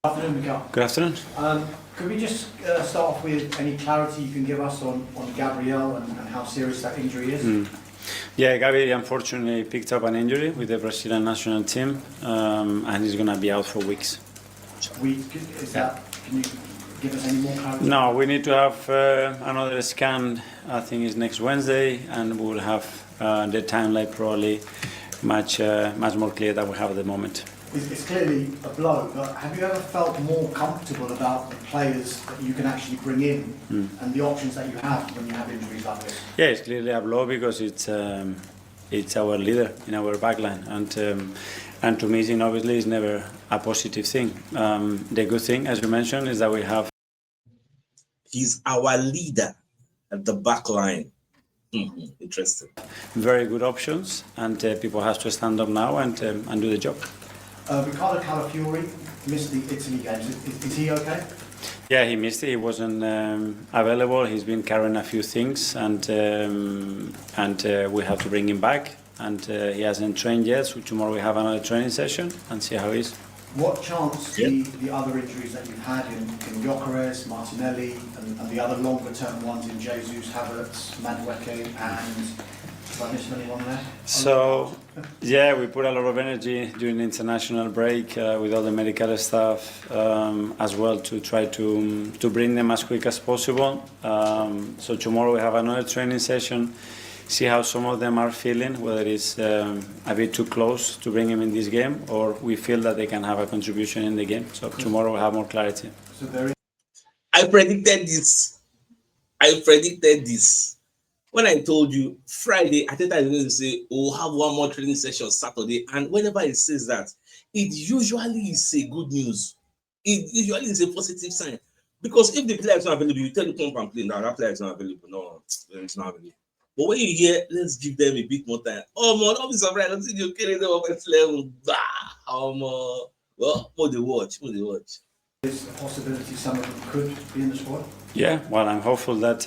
Good afternoon, Miguel. Good afternoon. Could we just start off with any clarity you can give us on Gabriel and how serious that injury is? Yeah, Gabi unfortunately picked up an injury with the Brazilian national team, and he's going to be out for weeks. Can you give us any more clarity? No, we need to have another scan. I think it's next Wednesday, and we'll have the timeline probably much more clear than we have at the moment. It's clearly a blow, but have you ever felt more comfortable about the players that you can actually bring in and the options that you have when you have injuries like this? Yeah, it's clearly a blow because it's our leader in our backline, and to me, obviously, it's never a positive thing. The good thing, as you mentioned, is that we have. He's our leader at the back line. Interesting. Very good options, and people have to stand up now and do the job. Riccardo Calafiori missed the Italy games. Is he okay? Yeah, he missed it. He wasn't available. He's been carrying a few things, and we have to bring him back. And he hasn't trained yet, so tomorrow we have another training session and see how he is. What chance the other injuries that you've had in Gyökeres, Martinelli, and the other longer-term ones in Jesus, Havertz, Madueke, and have I missed anyone there? So, yeah, we put a lot of energy during the international break with all the medical staff as well to try to bring them as quick as possible. So tomorrow we have another training session. See how some of them are feeling, whether it's a bit too close to bring them in this game, or we feel that they can have a contribution in the game. So tomorrow we'll have more clarity. So there is. I predicted this. When I told you Friday, Arteta is going to say, we'll have one more training session Saturday. And whenever he says that, it usually is a good news. It usually is a positive sign. Because if the player is not available, you tell the come and play. Now that player is not available. No, it's not available. But when you hear, let's give them a bit more time. Oh, man, don't be surprised. I think you're carrying them up at level. Well, more they watch. There's a possibility some of them could be in the squad? Yeah, well, I'm hopeful that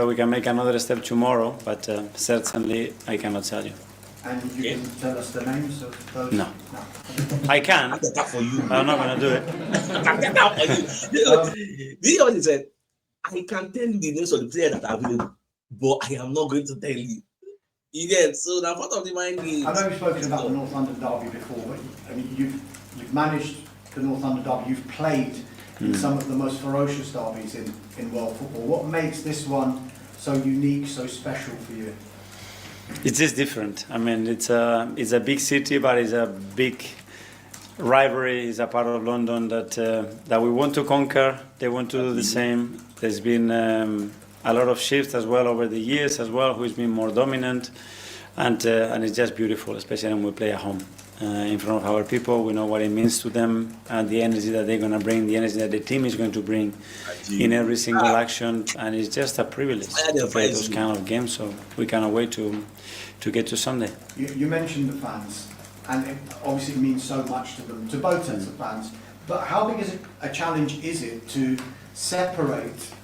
we can make another step tomorrow, but certainly I cannot tell you. And you can tell us the names of those? No. I can. I'll get that for you. I'm not going to do it. I'll get that for you. You know what he said? I can tell you the names of the players that are available, but I am not going to tell you. You get so that's part of the mind game. I know we've spoken about the North London derby before, but I mean you've managed the North London derby. You've played in some of the most ferocious derbies in world football. What makes this one so unique, so special for you? It's just different. I mean, it's a big city, but it's a big rivalry. It's a part of London that we want to conquer. They want to do the same. There's been a lot of shifts as well over the years as well, who's been more dominant, and it's just beautiful, especially when we play at home in front of our people. We know what it means to them and the energy that they're going to bring, the energy that the team is going to bring in every single action, and it's just a privilege to play those kind of games. So we cannot wait to get to Sunday. You mentioned the fans, and it obviously means so much to them, to both sets of fans. But how big is a challenge is it to separate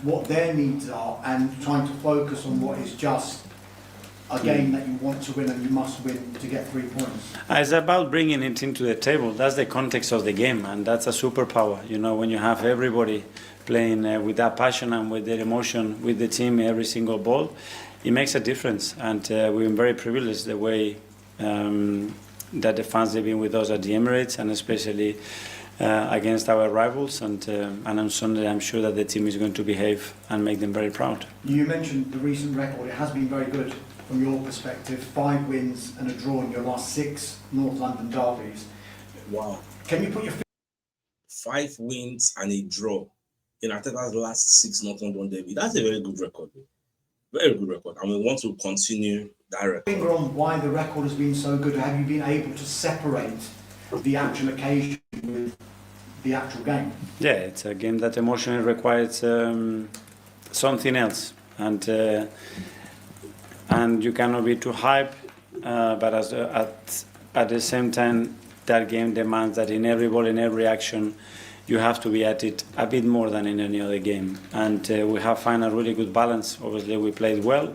what their needs are and trying to focus on what is just a game that you want to win and you must win to get 3 points? It's about bringing it into the table. That's the context of the game, and that's a superpower. You know, when you have everybody playing with that passion and with their emotion with the team every single ball, it makes a difference. And we've been very privileged the way that the fans have been with us at the Emirates, and especially against our rivals, and on Sunday I'm sure that the team is going to behave and make them very proud. You mentioned the recent record. It has been very good from your perspective. 5 wins and a draw in your last 6 North London derbies. Wow. Can you put your 5 wins and a draw in Arteta's last 6 North London derby? That's a very good record. Very good record. And we want to continue that record. Finger on why the record has been so good. Have you been able to separate the actual occasion with the actual game? Yeah, it's a game that emotionally requires something else, and you cannot be too hype, but at the same time that game demands that in every ball, in every action, you have to be at it a bit more than in any other game, and we have found a really good balance. Obviously we played well,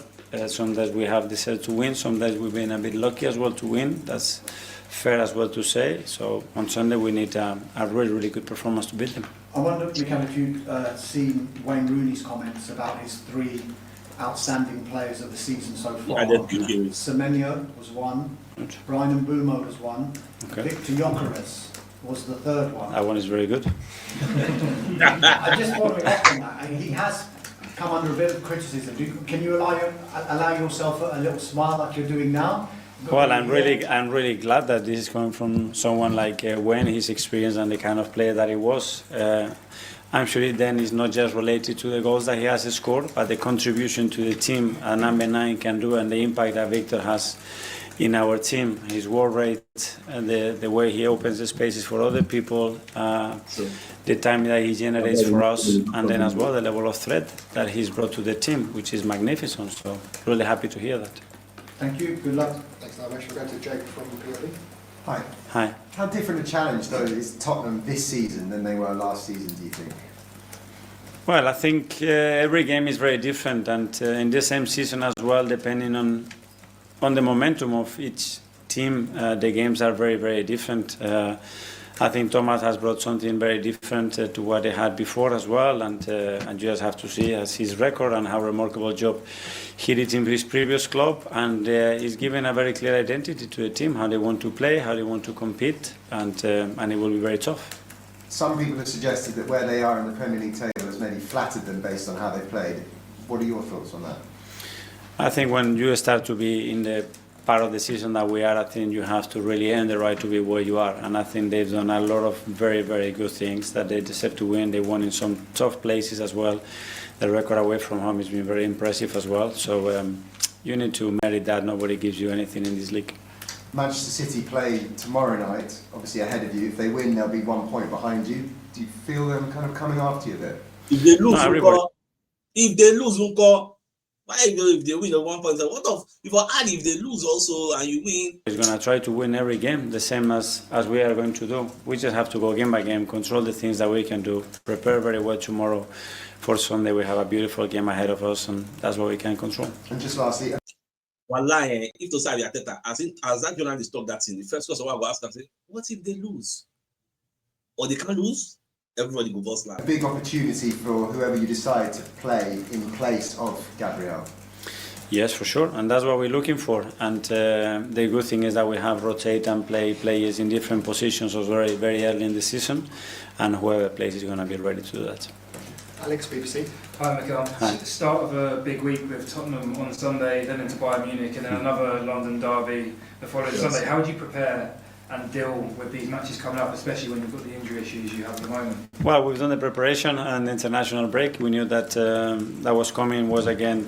sometimes we have decided to win, sometimes we've been a bit lucky as well to win. That's fair as well to say. So on Sunday we need a really, really good performance to beat them. I wonder, Mikel, if you've seen Wayne Rooney's comments about his three outstanding players of the season so far. Yeah, that's good news. Semenyo was one, Brian Mbumo was one, Okay. Victor Gyökeres was the third one. That one is very good. I just want to react on that. And he has come under a bit of criticism. Can you allow yourself a little smile like you're doing now? Well, I'm really glad that this is coming from someone like Wayne, his experience and the kind of player that he was. I'm sure it then is not just related to the goals that he has scored, but the contribution to the team number 9 can do and the impact that Victor has in our team. His work rate, and the way he opens the spaces for other people, the time that he generates for us, and then as well the level of threat that he's brought to the team, which is magnificent. So really happy to hear that. Thank you. Good luck. Thanks very much. We'll go to Jake from the PLD. Hi. Hi. How different a challenge, though, is Tottenham this season than they were last season, do you think? Well, I think every game is very different, and in the same season as well, depending on the momentum of each team, the games are very, very different. I think Thomas has brought something very different to what they had before as well, and you just have to see as his record and how remarkable job he did in his previous club, and he's given a very clear identity to the team, how they want to play, how they want to compete, and it will be very tough. Some people have suggested that where they are in the Premier League table has maybe flattered them based on how they played. What are your thoughts on that? I think when you start to be in the part of the season that we are, I think you have to really earn the right to be where you are. And I think they've done a lot of very, very good things that they deserve to win. They won in some tough places as well. The record away from home has been very impressive as well. So you need to merit that. Nobody gives you anything in this league. Manchester City play tomorrow night, obviously ahead of you. If they win, they'll be 1 point behind you. Do you feel them kind of coming after you a bit? If they lose, No, why if they win at 1 point? What of if they lose also and you win? He's going to try to win every game, the same as we are going to do. We just have to go game by game, control the things that we can do, prepare very well tomorrow. For Sunday, we have a beautiful game ahead of us, and that's what we can control. And just lastly, Wallahi, if to say Arteta, as that journalist talk that in the first question, I will ask and say, what if they lose? Or they can't lose? Everybody go bust a like. big opportunity for whoever you decide to play in place of Gabriel. Yes, for sure, and that's what we're looking for. And the good thing is that we have rotate and play players in different positions very, very early in the season, and whoever plays is going to be ready to do that. Alex, BBC. Hi, Mikel. Hi. Start of a big week with Tottenham on Sunday, then into Bayern Munich, and then another London derby the following Sunday. How would you prepare and deal with these matches coming up, especially when you've got the injury issues you have at the moment? Well, we've done the preparation and the international break. We knew that that was coming, was again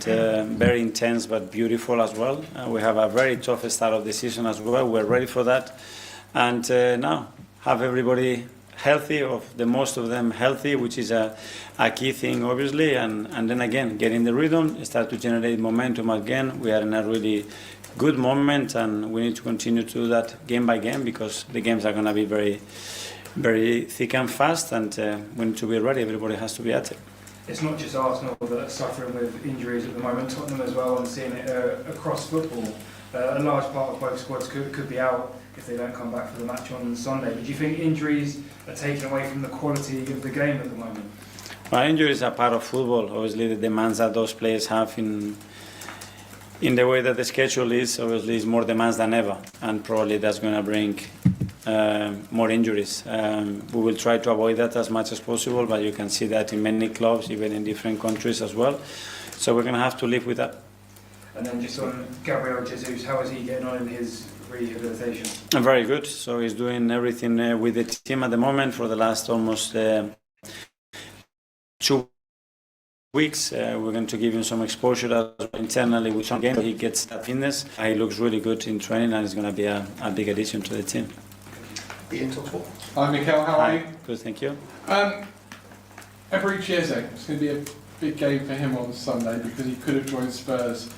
very intense but beautiful as well. We have a very tough start of the season as well. We're ready for that. And now have everybody healthy, of the most of them healthy, which is a key thing obviously, and then again get in the rhythm, start to generate momentum again. We are in a really good moment, and we need to continue to do that game by game, because the games are going to be very, very thick and fast, and we need to be ready. Everybody has to be at it. It's not just Arsenal that are suffering with injuries at the moment, Tottenham as well, and seeing it across football. A large part of both squads could be out if they don't come back for the match on Sunday. But do you think injuries are taking away from the quality of the game at the moment? Well, injuries are part of football. Obviously, the demands that those players have in the way that the schedule is, obviously, is more demands than ever, and probably that's going to bring more injuries. We will try to avoid that as much as possible, but you can see that in many clubs, even in different countries as well. So we're going to have to live with that. And then just on Gabriel Jesus, how is he getting on in his rehabilitation? Very good. So he's doing everything with the team at the moment for the last almost 2 weeks. We're going to give him some exposure internally with some games. He gets that fitness. He looks really good in training, and he's going to be a big addition to the team. Ian Talksport. Hi Mikel, how are you? Good, thank you. Chiesa, it's going to be a big game for him on Sunday because he could have joined Spurs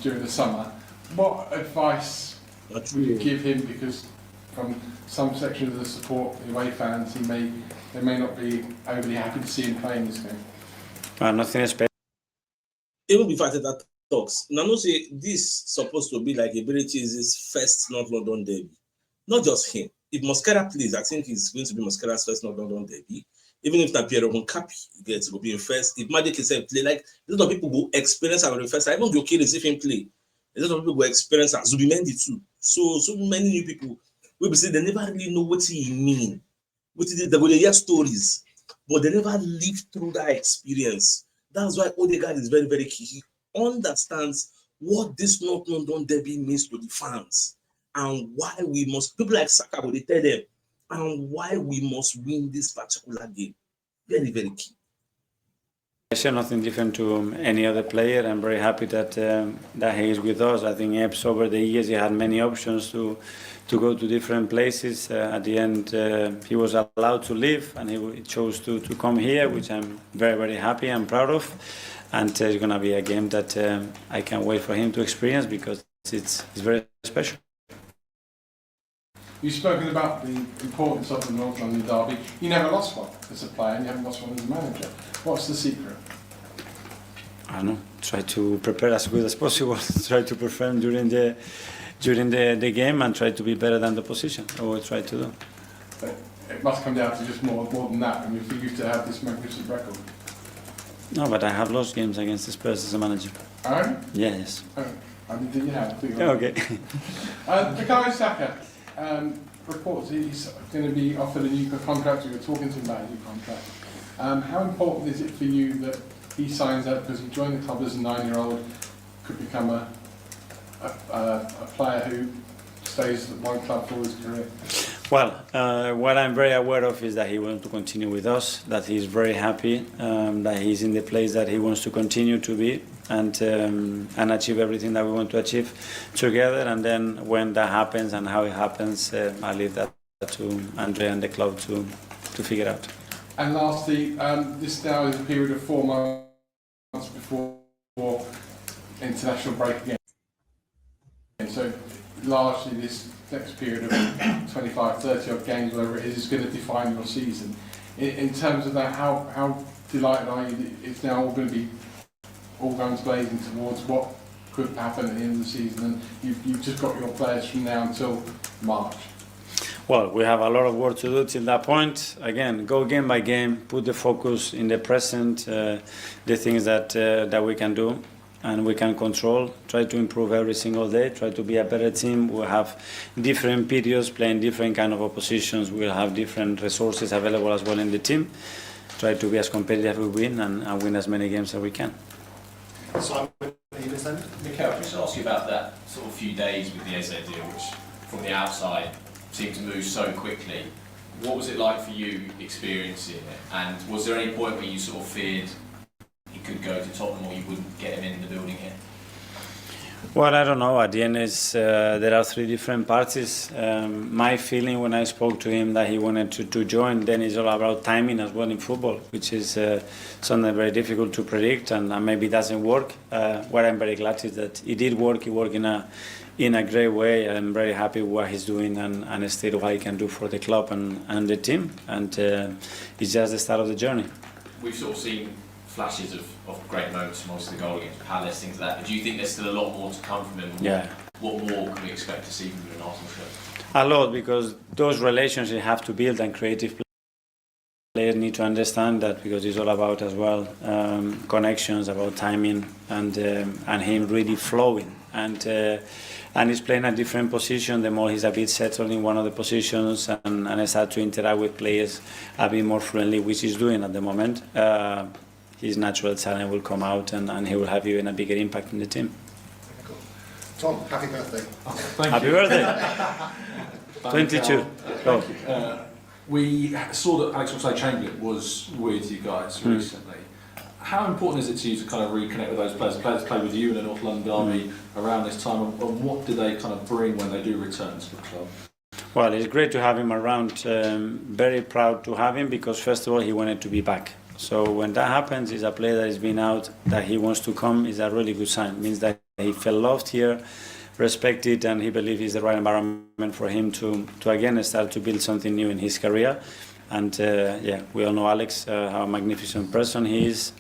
during the summer. What advice would you give him? Because from some sections of the support, the away fans, they may not be overly happy to see him playing this game. Nothing special. Even before Arteta talks, Nano say this supposed to be like Iberichi's first North London derby. not just him. If Mosquera plays, I think it's going to be Mosquera's first North London derby. Even if Piero Hunkapi gets to be in first, if Magic is play, like a lot of people go experience our first. I even be okay to see him play. A lot of people go experience Zubimendi too. So many new people we be say they never really know what he mean. What they go hear stories, but they never lived through that experience. That's why Odegaard is very, very key. He understands what this North London derby means to the fans and why we must, people like Saka, they tell them, and why we must win this particular game. Very, very key. I share nothing different to any other player. I'm very happy that that he is with us. I think Eps over the years he had many options to go to different places. At the end, he was allowed to leave, and he chose to come here, which I'm very, very happy and proud of. And it's going to be a game that I can't wait for him to experience because it's very special. You've spoken about the importance of the North London derby. You never lost one as a player, and you haven't lost one as a manager. What's the secret? I don't know. Try to prepare as good as possible. Try to perform during the game and try to be better than the opposition. That's what we try to do. But it must come down to just more than that, and for you to have this magnificent record. No, but I have lost games against the Spurs as a manager. Oh? Yes. Oh, I didn't think you had. Okay. Bukayo Saka reports he's going to be offered a new contract. We were talking to him about a new contract. How important is it for you that he signs up because he joined the club as a 9-year-old, could become a player who stays at one club for his career? Well, what I'm very aware of is that he wants to continue with us, that he's very happy, that he's in the place that he wants to continue to be and achieve everything that we want to achieve together. And then when that happens and how it happens, I leave that to Andre and the club to figure out. And lastly, this now is a period of 4 months before international break again. So largely this next period of 25, 30 odd games, whatever it is going to define your season. In terms of that, how delighted are you that it's now all going to be all guns blazing towards what could happen at the end of the season, and you've just got your players from now until March? Well, we have a lot of work to do till that point. Again, go game by game, put the focus in the present, the things that we can do and we can control, try to improve every single day, try to be a better team. We'll have different periods, playing different kind of oppositions. We'll have different resources available as well in the team. Try to be as competitive as we win and win as many games as we can. Simon, are you listening? Mikel, just ask you about that sort of few days with the Eze deal, which from the outside seemed to move so quickly. What was it like for you experiencing it? And was there any point where you sort of feared he could go to Tottenham or you wouldn't get him in the building here? Well, I don't know. At the end, there are 3 different parties. My feeling when I spoke to him that he wanted to join, then it's all about timing as well in football, which is something very difficult to predict and maybe doesn't work. What I'm very glad is that it did work. It worked in a great way. I'm very happy with what he's doing and still what he can do for the club and the team. And it's just the start of the journey. We've sort of seen flashes of great moments from obviously the goal against Palace, things like that. But do you think there's still a lot more to come from him? Yeah. What more can we expect to see from him in Arsenal shirt? A lot, because those relationships have to build, and creative players need to understand that, because it's all about as well connections, about timing, and him really flowing. And he's playing a different position. The more he's a bit settled in one of the positions and start to interact with players a bit more fluently, which he's doing at the moment, his natural talent will come out and he will have even a bigger impact in the team. Cool. Tom, happy birthday. Happy birthday! 22. Go. We saw that Alex Oxlade-Chamberlain was with you guys recently. How important is it to you to kind of reconnect with those players? The players played with you in the North London derby around this time, and what do they kind of bring when they do return to the club? Well, it's great to have him around. Very proud to have him because, first of all, he wanted to be back. So when that happens, he's a player that has been out, that he wants to come, is a really good sign. It means that he felt loved here, respected, and he believes it's the right environment for him to again start to build something new in his career. And we all know Alex, how magnificent person he is.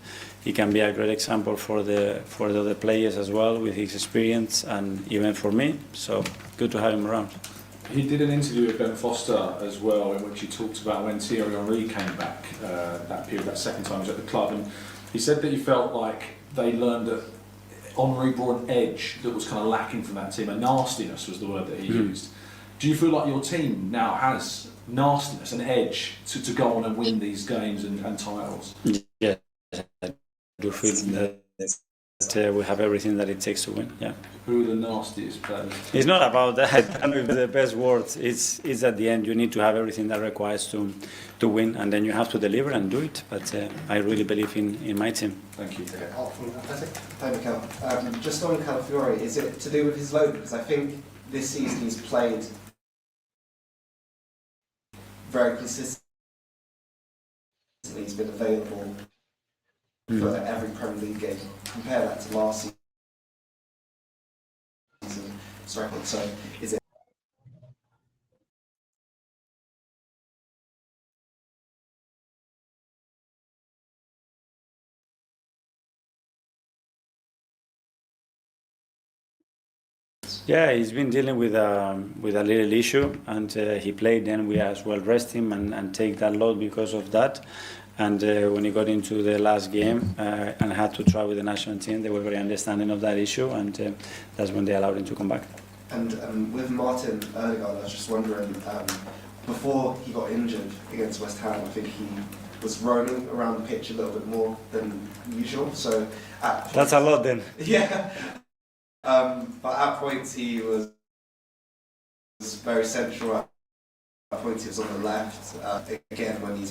He can be a great example for the other players as well with his experience, and even for me. So good to have him around. He did an interview with Ben Foster as well, in which he talked about when Thierry Henry came back that period, that second time he was at the club, and he said that he felt like they learned that Henry brought an edge that was kind of lacking from that team. A nastiness was the word that he used. Do you feel like your team now has nastiness, an edge to go on and win these games and titles? Yeah, I do feel that we have everything that it takes to win. Yeah. Who are the nastiest players? It's not about that. I don't know if the best words. It's at the end you need to have everything that requires to win, and then you have to deliver and do it. But I really believe in my team. Thank you. Okay, Art from Athletic. Hi, Mikel. Just on Calafiore, is it to do with his load? Because I think this season he's played very consistently. He's been available for every Premier League game. Compare that to last season's record. So is it? Yeah, he's been dealing with a little issue, and he played. Then we as well rest him and take that load because of that. And when he got into the last game and had to try with the national team, they were very understanding of that issue, and that's when they allowed him to come back. And with Martin Ødegaard, I was just wondering, before he got injured against West Ham, I think he was roaming around the pitch a little bit more than usual. So That's a lot then. yeah. But at points he was very central. At points he was on the left. Again, when he's